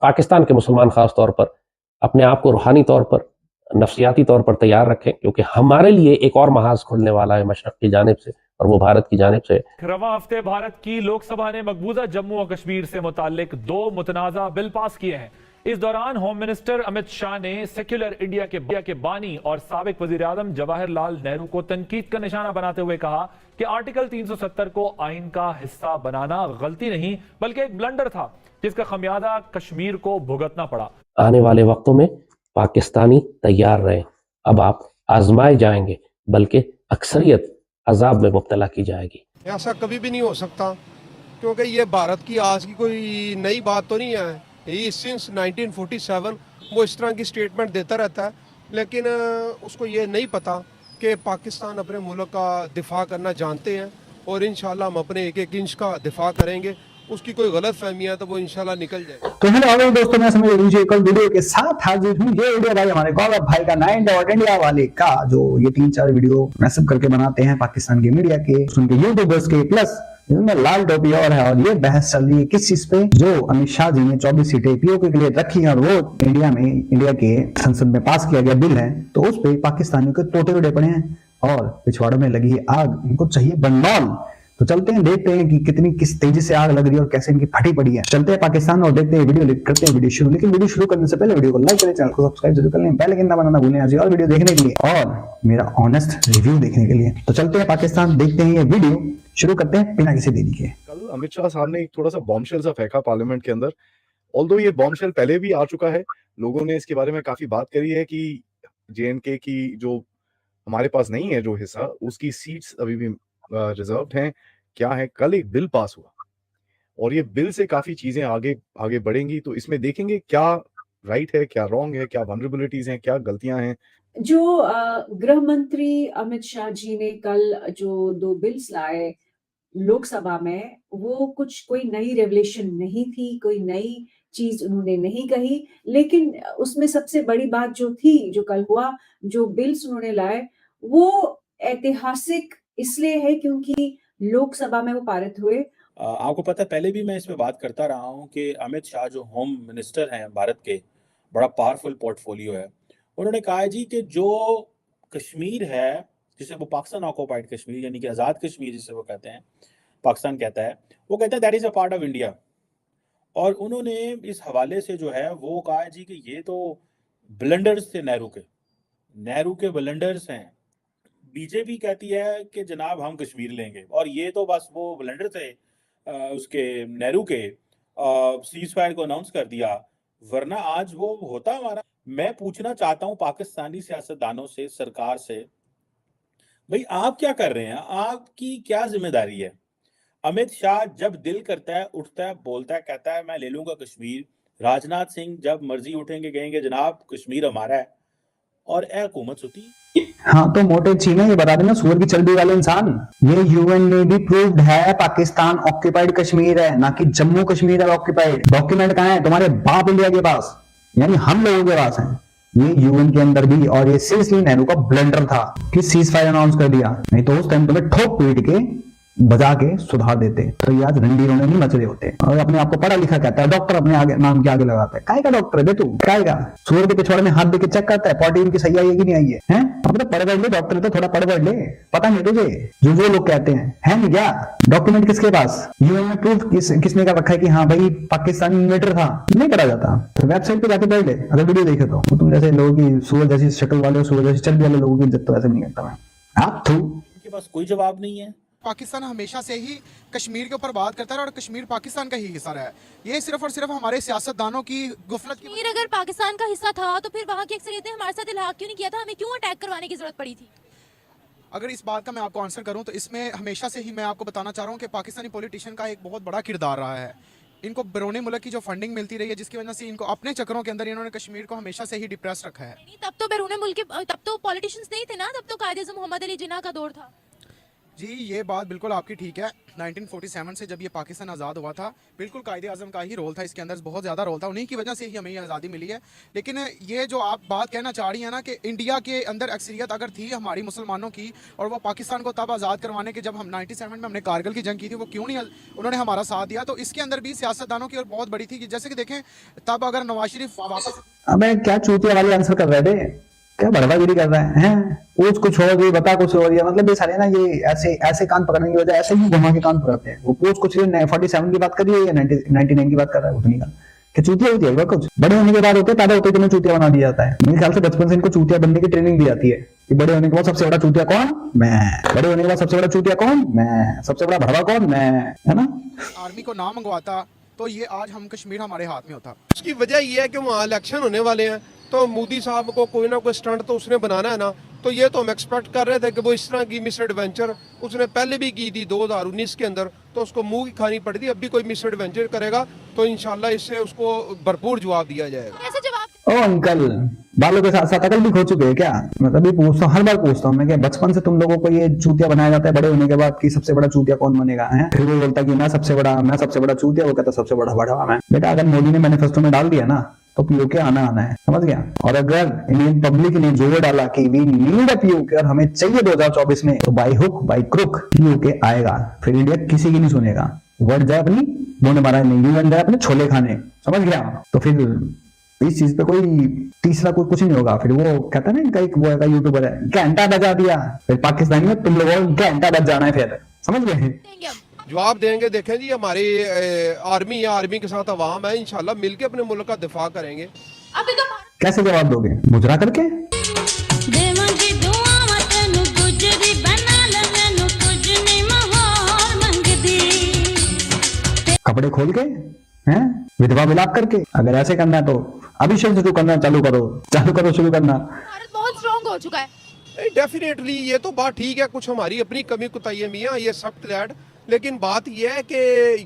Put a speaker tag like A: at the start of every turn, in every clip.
A: पाकिस्तान के मुसलमान खास तौर पर अपने आप को रूहानी तौर पर, नफ्सियाती तौर पर तैयार रखें, क्योंकि हमारे लिए एक और महाज खुलने वाला है मशरक़ की जानिब से और वो भारत की जानिब से।
B: रवां हफ्ते भारत की लोकसभा ने मकबूजा जम्मू और कश्मीर से मुताल्लिक 2 मुतनाज़ा बिल पास किए हैं। इस दौरान होम मिनिस्टर अमित शाह ने सेक्युलर इंडिया के बानी और साबिक वजीर आजम जवाहरलाल नेहरू को तनकीद का निशाना बनाते हुए कहा कि आर्टिकल 370 को आइन का हिस्सा बनाना गलती नहीं बल्कि एक ब्लंडर था, जिसका खमियाजा कश्मीर को भुगतना पड़ा।
A: आने वाले वक्तों में पाकिस्तानी तैयार रहें, अब आप आजमाए जाएंगे, बल्कि अक्सरियत अजाब में मुब्तला की जाएगी।
C: ऐसा कभी भी नहीं हो सकता, क्योंकि ये भारत की आज की कोई नई बात तो नहीं है। ये सिंस 1947 वो इस तरह की स्टेटमेंट देता रहता है, लेकिन उसको ये नहीं पता कि पाकिस्तान अपने मुल्क का दिफा करना जानते हैं और इंशाल्लाह हम अपने एक एक इंच का दिफा करेंगे। उसकी कोई गलत फहमी है तो वो इंशाल्लाह निकल जाए।
D: तो हेलो दोस्तों, मैं समझ लीजिए कल वीडियो के साथ हाजिर हूँ। ये वीडियो भाई हमारे गौरव भाई का 9 इंडिया वाले का, जो ये 3-4 वीडियो मैसेज करके बनाते हैं पाकिस्तान के मीडिया के, उनके यूट्यूबर्स के, प्लस जिनमें लाल टोपी और है। और ये बहस चल रही है किस चीज पे, जो अमित शाह जी ने 24 सीटें पीओके के लिए रखी है और वो इंडिया के संसद में पास किया गया बिल है, तो उस पे पाकिस्तानियों के तोते उड़े पड़े हैं और पिछवाड़े में लगी है आग, इनको चाहिए बंडल। तो चलते हैं, देखते हैं कि किस तेजी से आग लग रही है और कैसे इनकी फटी पड़ी है। चलते हैं पाकिस्तान और देखते हैं वीडियो, करते हैं वीडियो शुरू। लेकिन वीडियो शुरू करने से पहले वीडियो को लाइक करें, चैनल को सब्सक्राइब जरूर कर लें, बेल आइकन दबाना भूलें आज और वीडियो देखने के लिए और मेरा ऑनेस्ट रिव्यू देखने के लिए। तो चलते हैं पाकिस्तान, देखते हैं ये वीडियो, शुरू करते हैं बिना किसी देरी के।
E: कल अमित शाह साहब ने एक थोड़ा सा बॉम्बशेल सा फेंका पार्लियामेंट के अंदर। ऑल्दो ये बॉम्बशेल पहले भी आ चुका है, लोगों ने इसके बारे में काफी बात करी है कि जेएनके की जो हमारे पास नहीं है जो हिस्सा, उसकी सीट्स अभी भी रिजर्व्ड हैं। क्या है, कल एक बिल पास हुआ और ये बिल से काफी चीजें आगे बढ़ेंगी। तो इसमें देखेंगे क्या राइट है, क्या रॉन्ग है, क्या वल्नरेबिलिटीज हैं, क्या गलतियां हैं।
F: जो गृह मंत्री अमित शाह जी ने कल जो 2 बिल्स लाए लोकसभा में, वो कोई नई रेवलेशन नहीं थी, कोई नई चीज उन्होंने नहीं कही, लेकिन उसमें सबसे बड़ी बात जो थी, जो कल हुआ, जो बिल्स उन्होंने लाए, वो ऐतिहासिक इसलिए है क्योंकि लोकसभा में वो पारित हुए।
G: आपको पता है, पहले भी मैं इसमें बात करता रहा हूँ कि अमित शाह जो होम मिनिस्टर हैं भारत के, बड़ा पावरफुल पोर्टफोलियो है। उन्होंने कहा है जी कि जो कश्मीर है, जिसे वो पाकिस्तान ऑक्युपाइड कश्मीर यानी कि आज़ाद कश्मीर जिसे वो कहते हैं, पाकिस्तान कहता है, वो कहता है that is a part of India. और उन्होंने इस हवाले से जो है वो कहा है जी कि ये तो ब्लंडर्स थे नेहरू के ब्लंडर्स हैं। बीजेपी कहती है कि जनाब हम कश्मीर लेंगे, और ये तो बस वो ब्लंडर थे उसके नेहरू के, सीज फायर को अनाउंस कर दिया, वरना आज वो होता हमारा। मैं पूछना चाहता हूं पाकिस्तानी सियासतदानों से, सरकार से, भाई आप क्या कर रहे हैं, आपकी क्या जिम्मेदारी है? अमित शाह जब दिल करता है उठता है, बोलता है, कहता है मैं ले लूंगा कश्मीर। राजनाथ सिंह जब मर्जी उठेंगे कहेंगे जनाब कश्मीर हमारा है, और ए हुकूमत होती है।
D: हाँ, तो मोटे चीन ये बता देना, सुअर की चर्बी वाले इंसान, ये यूएन ने भी प्रूव्ड है पाकिस्तान ऑक्युपाइड कश्मीर है, ना कि जम्मू कश्मीर है ऑक्युपाइड। डॉक्यूमेंट कहाँ है? तुम्हारे बाप इंडिया के पास, यानी हम लोगों के पास है ये यूएन के अंदर भी। और ये सीरियसली नेहरू का ब्लंडर था कि सीज फायर अनाउंस कर दिया, नहीं तो उस टाइम तुम्हें ठोक पीट के बजा के सुधार देते। तो ये आज रंडी रोने नहीं मच रहे होते। और अपने आप को पढ़ा लिखा कहता है, डॉक्टर अपने आगे नाम के आगे लगाता है। काय का डॉक्टर है बे तू? काय का सूर्य के पिछवाड़े में हाथ देके चेक करता है पॉटी इनकी सही आई है कि नहीं आई है? अब तो पढ़ बढ़ ले, डॉक्टर तो थोड़ा पढ़ बढ़ ले, पता नहीं तुझे जो लोग कहते हैं, है नहीं क्या? डॉक्यूमेंट किसके पास? यूएन में प्रूफ किसने का रखा है कि हाँ भाई पाकिस्तानी इन्वेटर था? नहीं करा जाता। तो वेबसाइट पे जाके पढ़ ले अगर वीडियो देखे तो। तुम जैसे लोगों की सूरज जैसी शक्ल वाले, सूरज जैसी चल वाले लोगों की इज्जत तो ऐसे नहीं करता मैं। आप थू,
G: इनके पास कोई जवाब नहीं है।
H: पाकिस्तान हमेशा से ही कश्मीर के ऊपर बात करता है और कश्मीर पाकिस्तान का ही हिस्सा है। ये सिर्फ और सिर्फ हमारे सियासतदानों की गुफलत की।
I: कश्मीर अगर पाकिस्तान का हिस्सा था तो फिर वहाँ की अक्सरियत ने हमारे साथ इल्हाक क्यों नहीं किया था? हमें क्यों अटैक करवाने की जरूरत पड़ी थी?
H: अगर इस बात का मैं आपको आंसर करूं तो इसमें हमेशा से ही मैं आपको बताना चाह रहा हूं कि पाकिस्तानी पॉलिटिशियन का एक बहुत बड़ा किरदार रहा है। इनको बैरून मुल्क की जो फंडिंग मिलती रही है, जिसकी वजह से इनको अपने चक्करों के अंदर इन्होंने कश्मीर को हमेशा से ही डिप्रेस रखा है।
I: तब तो बैरून मुल्क तब तो पॉलिटिशियंस नहीं थे ना, तब तो कायदे-ए-आज़म मोहम्मद अली जिन्ना का दौर था।
H: जी ये बात बिल्कुल आपकी ठीक है। 1947 से जब ये पाकिस्तान आज़ाद हुआ था, बिल्कुल कायदे आज़म का ही रोल था इसके अंदर, बहुत ज़्यादा रोल था, उन्हीं की वजह से ही हमें ये आज़ादी मिली है। लेकिन ये जो आप बात कहना चाह रही हैं ना कि इंडिया के अंदर अक्सरियत अगर थी हमारी मुसलमानों की, और वो पाकिस्तान को तब आज़ाद करवाने के, जब हम 97 में हमने कारगिल की जंग की थी, वो क्यों नहीं उन्होंने हमारा साथ दिया। तो इसके अंदर भी सियासतदानों की और बहुत बड़ी थी कि जैसे कि देखें तब अगर नवाज शरीफ वापस।
D: अबे क्या चूतिया वाले आंसर कर रहे थे, क्या बड़वागिरी कर रहे हैं? पूछ कुछ और ये बता कुछ और, ये मतलब ये सारे ना ये ऐसे कान पकड़ने की वजह ऐसे ही घुमा के कान पकड़ते हैं। वो पूछ कुछ 47 की बात कर रही है या 99 की बात कर रहा है, उतनी का क्या चूतिया होती है? कुछ बड़े होने के बाद होते पैदा होते तुम्हें चूतिया बना दिया जाता है। मेरे ख्याल से बचपन से इनको चूतिया बनने की ट्रेनिंग दी जाती है कि बड़े होने के बाद सबसे बड़ा चूतिया कौन? मैं। बड़े होने के बाद सबसे बड़ा चूतिया कौन? मैं। सबसे बड़ा भड़वा कौन? मैं, है ना?
H: आर्मी को ना मंगवाता तो ये आज हम कश्मीर हमारे हाथ में होता।
C: उसकी वजह यह है कि वहाँ इलेक्शन होने वाले हैं, तो मोदी साहब को कोई ना कोई स्टंट तो उसने बनाना है ना। तो ये तो हम एक्सपेक्ट कर रहे थे कि वो इस तरह की मिस एडवेंचर उसने पहले भी की थी 2019 के अंदर, तो उसको मुंह की खानी पड़ी थी। अब भी कोई मिस एडवेंचर करेगा तो इंशाल्लाह इससे उसको भरपूर जवाब दिया जाएगा।
I: कैसे जवाब?
D: ओ अंकल, बालों के साथ साथ अकल भी खो चुके हैं क्या? मतलब ये पूछता हूँ, हर बार पूछता हूँ मैं कि बचपन से तुम लोगों को ये चूतिया बनाया जाता है बड़े होने के बाद कि सबसे बड़ा चूतिया कौन बनेगा है? फिर वो बोलता कि मैं सबसे बड़ा चूतिया, वो कहता सबसे बड़ा भड़वा मैं। बेटा अगर मोदी ने मैनिफेस्टो में डाल दिया ना तो पीओके आना है, समझ गया? और अगर इंडियन पब्लिक ने जोर डाला कि वी नीड अ पीओके और हमें चाहिए 2024 में, तो by hook by crook POK आएगा। फिर इंडिया किसी की नहीं सुनेगा, वर्ड जाए अपनी बोने मारा नहीं, बन जाए अपने छोले खाने, समझ गया? तो फिर इस चीज पे कोई तीसरा कोई कुछ नहीं होगा। फिर वो कहता है ना, इनका एक वो है यूट्यूबर है, घंटा बजा दिया, फिर पाकिस्तानी में तुम लोगों को घंटा बज जाना है, फिर समझ गए?
I: देंगे हम।
C: जवाब देंगे। देखें जी, हमारी आर्मी या आर्मी के साथ अवाम है, इंशाल्लाह मिलके अपने मुल्क का दिफा करेंगे।
I: अभी तो
D: कैसे जवाब दोगे? मुजरा करके?
J: देवांगी दुआवां तैनू गुजरी बना ले मैनू कुछ नहीं माहौल मंगदी।
D: कपड़े खोल के हैं, विधवा विलाप करके? अगर ऐसे करना है तो अभी शुरू करना चालू करो शुरू करना।
I: भारत बहुत स्ट्रांग हो चुका है।
C: डेफिनेटली ये तो बात ठीक है, कुछ हमारी अपनी कमी कुताही मियाँ, ये सब क्लैड। लेकिन बात यह है कि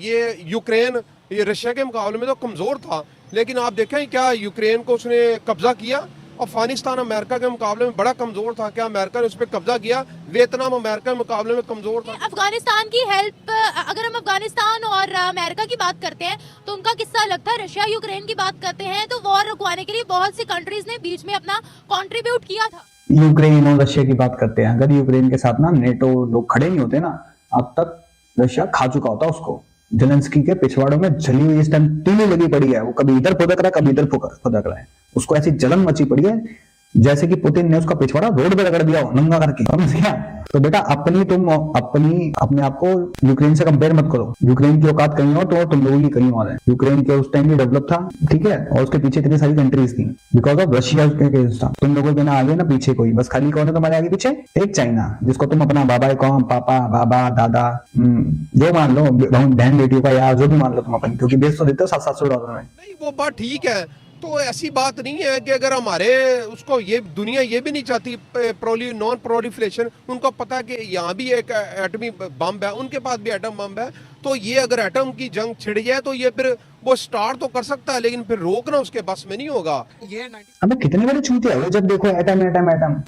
C: ये यूक्रेन ये रशिया के मुकाबले में तो कमज़ोर था, लेकिन आप देखें क्या यूक्रेन को उसने कब्जा किया। अफगानिस्तान अमेरिका के मुकाबले में बड़ा कमज़ोर था, क्या अमेरिका ने उस पर कब्जा किया? वियतनाम अमेरिका के मुकाबले में कमज़ोर था।
I: अफगानिस्तान की हेल्प, अगर हम अफगानिस्तान और अमेरिका की बात करते हैं तो उनका किस्सा अलग था। रशिया यूक्रेन की बात करते हैं तो वॉर रुकवाने के लिए बहुत सी कंट्रीज ने बीच में अपना कंट्रीब्यूट किया था।
D: यूक्रेन और रशिया की बात करते हैं, अगर यूक्रेन के साथ ना नेटो लोग खड़े नहीं होते ना, अब तक रशिया खा चुका होता उसको। जेलेंस्की के पिछवाड़ों में जली हुई इस टाइम तीली लगी पड़ी है, वो कभी इधर फुदक रहा है कभी इधर फुदक रहा है, उसको ऐसी जलन मची पड़ी है जैसे कि पुतिन ने उसका पिछवाड़ा रोड पे रगड़ दिया हो नंगा करके, समझ गया? तो बेटा अपने आप को यूक्रेन से कंपेयर मत करो। यूक्रेन की औकात कहीं और तो तुम लोगों की कहीं और है। यूक्रेन के उस टाइम भी डेवलप था, ठीक है, और उसके पीछे इतनी सारी कंट्रीज थी बिकॉज ऑफ रशिया के अगेंस्ट था। तुम लोगों के ना आगे ना पीछे कोई, बस खाली कौन है तुम्हारे आगे पीछे? एक चाइना, जिसको तुम अपना बाबा कौन, पापा बाबा दादा जो मान लो, बहन बेटियों का यार जो भी मान लो तुम अपन, क्योंकि बेच तो देते हो $700 में।
C: नहीं वो बात ठीक है, तो ऐसी बात नहीं है कि अगर हमारे उसको ये दुनिया ये भी नहीं चाहती नॉन प्रोलिफरेशन, उनको पता है कि यहाँ भी एक एटमी बम है, उनके पास भी एटम बम है, तो ये अगर एटम की जंग छिड़ जाए तो ये फिर वो स्टार्ट तो कर सकता है, लेकिन फिर रोकना उसके बस में नहीं होगा।
H: ये
D: अबे कितने बड़े चूतिया हो जब देखो एटम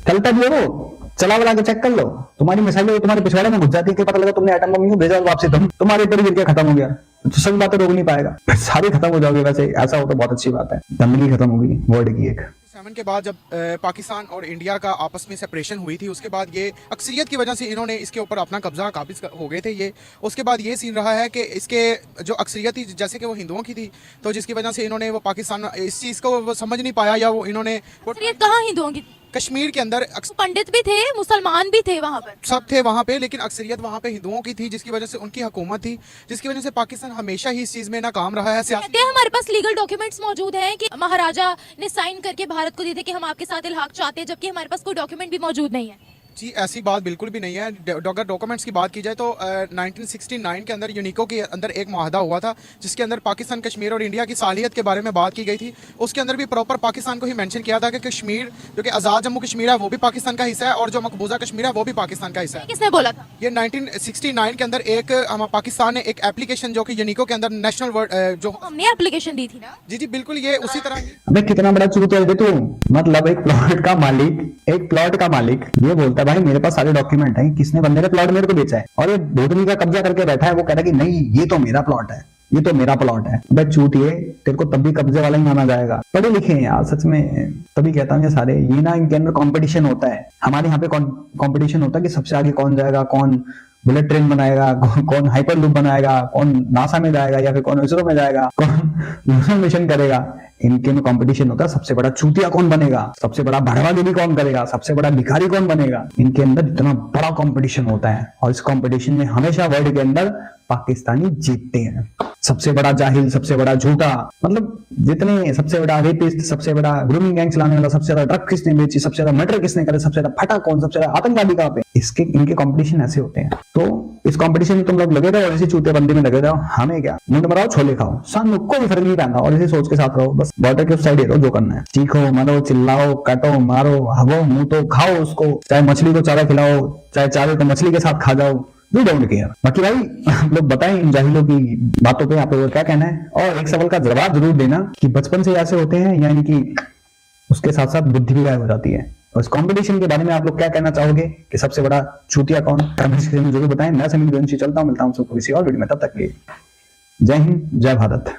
D: चलता भी है, वो चला वाला के चेक कर लो, तुम्हारी मिसाइलें तुम्हारे पिछवाड़े में घुस जाती है, पता लगा तुमने एटम बम यूं भेजा वापसी, तुम्हारे ऊपर गिर के खत्म हो गया, तो सभी बातें रोक नहीं पाएगा, सारी खत्म हो जाओगे। वैसे ऐसा हो तो बहुत अच्छी बात है, गंदगी खत्म होगी वर्ल्ड की। एक
H: 7 के बाद जब पाकिस्तान और इंडिया का आपस में सेपरेशन हुई थी, उसके बाद ये अक्सरियत की वजह से इन्होंने इसके ऊपर अपना कब्जा काबिज हो गए थे ये। उसके बाद ये सीन रहा है कि इसके जो अक्सरियत थी, जैसे कि वो हिंदुओं की थी, तो जिसकी वजह से इन्होंने वो पाकिस्तान इस चीज़ को वो समझ नहीं पाया, या वो इन्होंने
I: कहाँ हिंदुओं की?
H: कश्मीर के अंदर
I: पंडित भी थे, मुसलमान भी थे वहाँ पर,
H: सब थे वहाँ पे, लेकिन अक्सरियत वहाँ पे हिंदुओं की थी, जिसकी वजह से उनकी हुकूमत थी, जिसकी वजह से पाकिस्तान हमेशा ही इस चीज़ में नाकाम रहा है।
I: कहते हैं हमारे पास लीगल डॉक्यूमेंट्स मौजूद हैं कि महाराजा ने साइन करके भारत को दिए थे कि हम आपके साथ इल्हाक चाहते हैं, जबकि हमारे पास कोई डॉक्यूमेंट भी मौजूद नहीं है।
H: जी ऐसी बात बिल्कुल भी नहीं है। अगर डॉक्यूमेंट्स की बात की जाए तो 1969 के अंदर यूनिको के अंदर एक मुआहदा हुआ था, जिसके अंदर पाकिस्तान, कश्मीर और इंडिया की सालियत के बारे में बात की गई थी। उसके अंदर भी प्रॉपर पाकिस्तान को ही मेंशन किया था कि कश्मीर जो कि आज़ाद जम्मू कश्मीर है वो भी पाकिस्तान का हिस्सा है, और जो मकबूजा कश्मीर है वो भी पाकिस्तान का हिस्सा है।
I: किसने बोला था?
H: ये 1969 के अंदर एक पाकिस्तान ने एक एप्लीकेशन जो कि यूनिको के अंदर नेशनल वर्ड जो
I: हमने एप्लीकेशन दी थी ना।
H: जी जी बिल्कुल, ये उसी तरह की।
D: अबे कितना बड़ा चूतिया है तू, मतलब एक प्लॉट का मालिक ये बोलता कहता है भाई मेरे पास सारे डॉक्यूमेंट हैं, किसने बंदे का प्लॉट मेरे को बेचा है, और ये भूतनी का कब्जा करके बैठा है, वो कह रहा है कि नहीं ये तो मेरा प्लॉट है, ये तो मेरा प्लॉट है। बस चूतिए, तेरे को तब भी कब्जे वाला ही माना जाएगा। पढ़े लिखे हैं यार सच में, तभी कहता हूँ ये सारे, ये ना इनके अंदर कंपटीशन होता है। हमारे यहाँ पे कंपटीशन होता है कि सबसे आगे कौन जाएगा, कौन बुलेट ट्रेन बनाएगा, कौन हाइपर लूप बनाएगा, कौन नासा में जाएगा या फिर कौन इसरो में जाएगा, कौन लूनर मिशन करेगा। इनके में कंपटीशन होता है सबसे बड़ा चूतिया कौन बनेगा, सबसे बड़ा बढ़ावागिरी कौन करेगा, सबसे बड़ा भिखारी कौन बनेगा। इनके अंदर इतना बड़ा कंपटीशन होता है, और इस कंपटीशन में हमेशा वर्ल्ड के अंदर पाकिस्तानी जीतते हैं। सबसे बड़ा जाहिल, सबसे बड़ा झूठा, मतलब जितने, सबसे बड़ा रेपिस्ट, सबसे बड़ा ग्रूमिंग गैंग चलाने वाला, सबसे ज्यादा ड्रग किसने बेची, सबसे ज्यादा मर्डर किसने करे, सबसे ज्यादा फटा कौन, सबसे ज्यादा आतंकवादी कहाँ पे, इसके इनके कंपटीशन ऐसे होते हैं। तो इस कंपटीशन में तुम लोग लगे रहो और इसी चूते बंदी में लगे रहो, हमें क्या, मुंड मराओ छोले खाओ, शाम कोई भी फर्क नहीं पड़ता, और इसी सोच के साथ रहो, बस बॉर्डर के उस साइड रहो, जो करना है, चीखो मरो चिल्लाओ काटो मारो हवो मुंह तो खाओ उसको, चाहे मछली को चारा खिलाओ, चाहे चारे को मछली के साथ खा जाओ, वी डोंट केयर। बाकी भाई आप लोग बताएं इन जाहिलों की बातों पे आप लोगों का क्या कहना है, और एक सवाल का जवाब जरूर देना कि बचपन से ऐसे होते हैं या इनकी उसके साथ साथ बुद्धि भी गायब हो जाती है। और इस कंपटीशन के बारे में आप लोग क्या कहना चाहोगे कि सबसे बड़ा चूतिया कौन, कमेंट सेक्शन में जरूर बताएं। मैं समीर चलता हूं, मिलता हूं सबको किसी और वीडियो में, तब तक के लिए जय हिंद जय भारत।